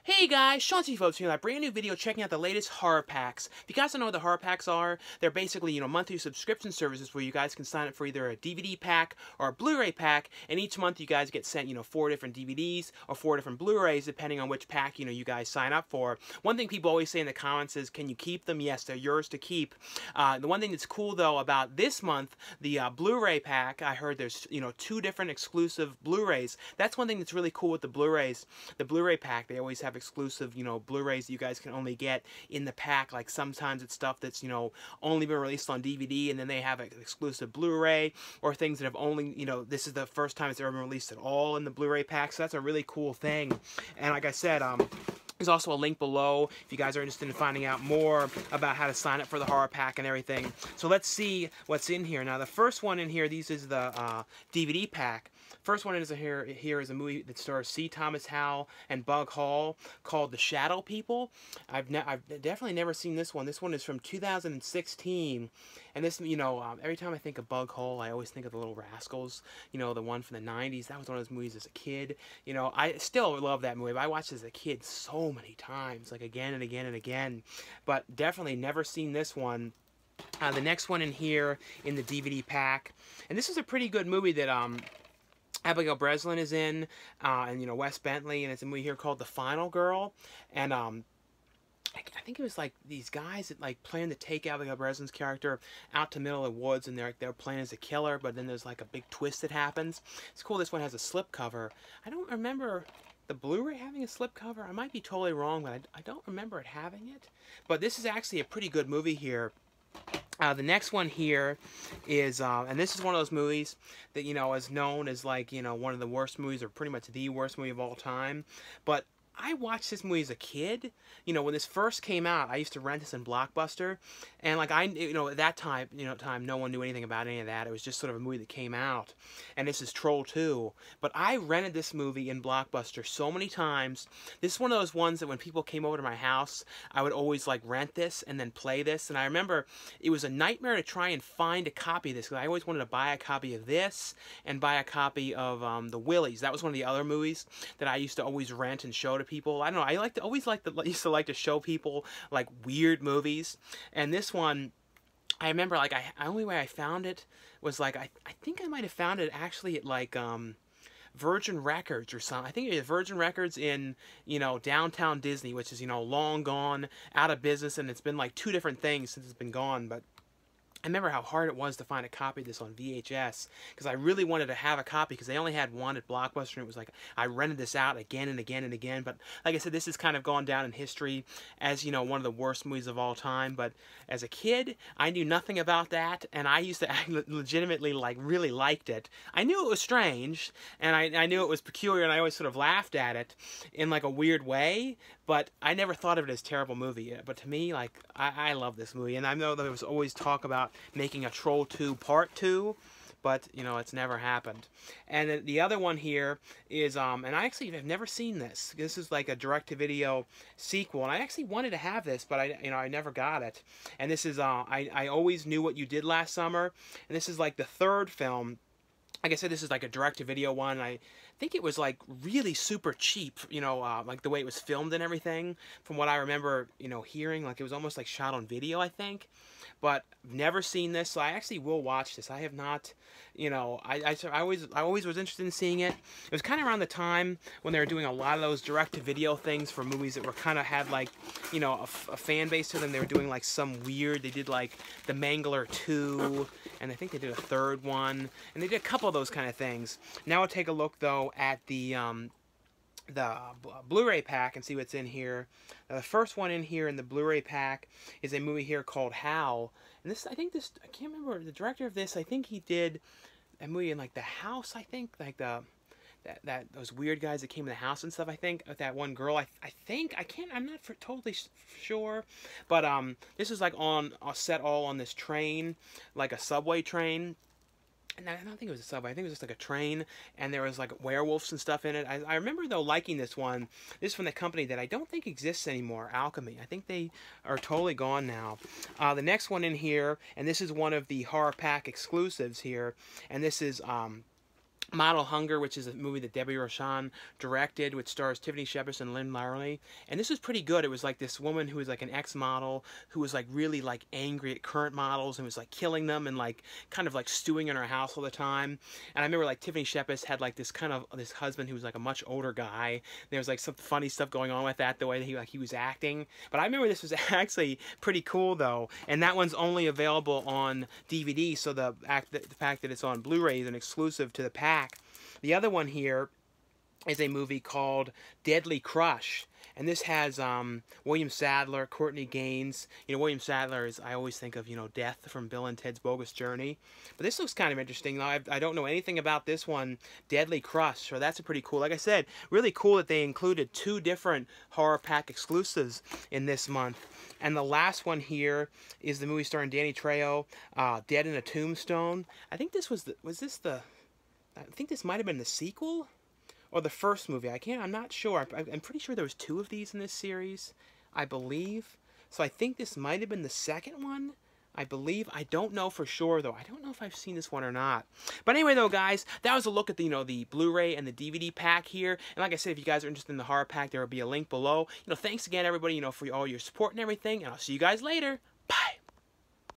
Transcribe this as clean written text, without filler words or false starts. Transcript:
Hey guys, Sean C. Folks here with a brand new video checking out the latest horror packs. If you guys don't know what the horror packs are, they're basically, monthly subscription services where you guys can sign up for either a DVD pack or a Blu-ray pack, and each month you guys get sent, 4 different DVDs or 4 different Blu-rays depending on which pack, you guys sign up for. One thing people always say in the comments is, can you keep them? Yes, they're yours to keep. The one thing that's cool though about this month, the Blu-ray pack, I heard there's, 2 different exclusive Blu-rays. That's one thing that's really cool with the Blu-rays. The Blu-ray pack, they always have exclusive, Blu-rays you guys can only get in the pack. Like sometimes it's stuff that's, only been released on DVD, and then they have an exclusive Blu-ray, or things that have only, this is the first time it's ever been released at all in the Blu-ray pack. So that's a really cool thing. And like I said, there's also a link below if you guys are interested in finding out more about how to sign up for the horror pack and everything. So let's see what's in here. Now the first one in here, this is the DVD pack. First one here is a movie that stars C. Thomas Howl and Bug Hall called The Shadow People. I've definitely never seen this one. This one is from 2016. And this, every time I think of Bug Hall, I always think of The Little Rascals, the one from the 90s. That was one of those movies as a kid. I still love that movie. I watched it as a kid so many times, like again and again and again. But definitely never seen this one. The next one in here in the DVD pack. And this is a pretty good movie that, Abigail Breslin is in, and Wes Bentley, and it's a movie here called The Final Girl, and I think it was like these guys that like plan to take Abigail Breslin's character out to the middle of the woods, and they're playing as a killer, but then there's like a big twist that happens. It's cool. This one has a slipcover. I don't remember the Blu-ray having a slipcover. I might be totally wrong, but I don't remember it having it. But this is actually a pretty good movie here. The next one here is, and this is one of those movies that, is known as like, one of the worst movies, or pretty much the worst movie of all time. But I watched this movie as a kid. When this first came out, I used to rent this in Blockbuster, and like at that time, no one knew anything about any of that. It was just sort of a movie that came out, and this is Troll 2. But I rented this movie in Blockbuster so many times. This is one of those ones that when people came over to my house, I would always like rent this and then play this. And I remember it was a nightmare to try and find a copy of this, because I always wanted to buy a copy of this and buy a copy of the Willies. That was one of the other movies that I used to always rent and show to people. I don't know. I used to like to show people like weird movies. And this one, I remember like the only way I found it was like I think I might have found it actually at like Virgin Records or something. I think it was Virgin Records in downtown Disney, which is long gone, out of business, and it's been like 2 different things since it's been gone. But I remember how hard it was to find a copy of this on VHS, because I really wanted to have a copy, because they only had one at Blockbuster, and it was like I rented this out again and again and again. But like I said, this has kind of gone down in history as one of the worst movies of all time. But as a kid, I knew nothing about that, and I used to legitimately like really liked it. I knew it was strange, and I knew it was peculiar, and I always sort of laughed at it in like a weird way, but I never thought of it as a terrible movie. But to me, like, I love this movie, and I know there was always talk about making a Troll 2 Part 2, but, it's never happened. And then the other one here is, and I actually have never seen this. This is like a direct-to-video sequel, and I actually wanted to have this, but I never got it. And this is, I Always Knew What You Did Last Summer, and this is like the 3rd film. Like I said, this is like a direct-to-video one. I think it was like really super cheap, like the way it was filmed and everything. From what I remember, hearing, like it was almost like shot on video, I think. But never seen this, so I actually will watch this. I have not, I always was interested in seeing it. It was kind of around the time when they were doing a lot of those direct-to-video things for movies that were kind of had like, a fan base to them. They were doing like some weird, they did like The Mangler 2, and I think they did a 3rd one, and they did a couple of those kind of things. Now we'll take a look though at the Blu-ray pack and see what's in here. Now, the first one in here in the Blu-ray pack is a movie here called Howl. And this, I can't remember the director of this. I think he did a movie in like The House, I think, like those weird guys that came in the house and stuff, I think, with that one girl. I'm not totally sure, but this is like set all on this train, like a subway train. And I don't think it was a subway. I think it was just like a train, and there was like werewolves and stuff in it. I remember though liking this one. This is from the company that I don't think exists anymore, Alchemy. I think they are totally gone now. The next one in here, and this is one of the horror pack exclusives here, and this is Model Hunger, which is a movie that Debbie Rochon directed, which stars Tiffany Shepard and Lynn Larley. And this was pretty good. It was like this woman who was like an ex-model who was like really like angry at current models and was like killing them and like kind of like stewing in her house all the time. And I remember like Tiffany Shepard had like this kind of this husband who was like a much older guy. There was like some funny stuff going on with that, the way that he was acting. But I remember this was actually pretty cool though. And that one's only available on DVD, so the fact that it's on Blu-ray is an exclusive to the pack. The other one here is a movie called Deadly Crush. And this has William Sadler, Courtney Gaines. You know, William Sadler is, I always think of, you know, Death from Bill and Ted's Bogus Journey. But this looks kind of interesting. Now, I don't know anything about this one, Deadly Crush. So that's a pretty cool. Like I said, really cool that they included 2 different horror pack exclusives in this month. And the last one here is the movie starring Danny Trejo, Dead in a Tombstone. I think this was I think this might have been the sequel or the first movie. I'm not sure. I'm pretty sure there was 2 of these in this series, I believe. So I think this might have been the second one, I believe. I don't know for sure, though. I don't know if I've seen this one or not. But anyway, though, guys, that was a look at the, the Blu-ray and the DVD pack here. And like I said, if you guys are interested in the horror pack, there will be a link below. Thanks again, everybody, for all your support and everything. And I'll see you guys later.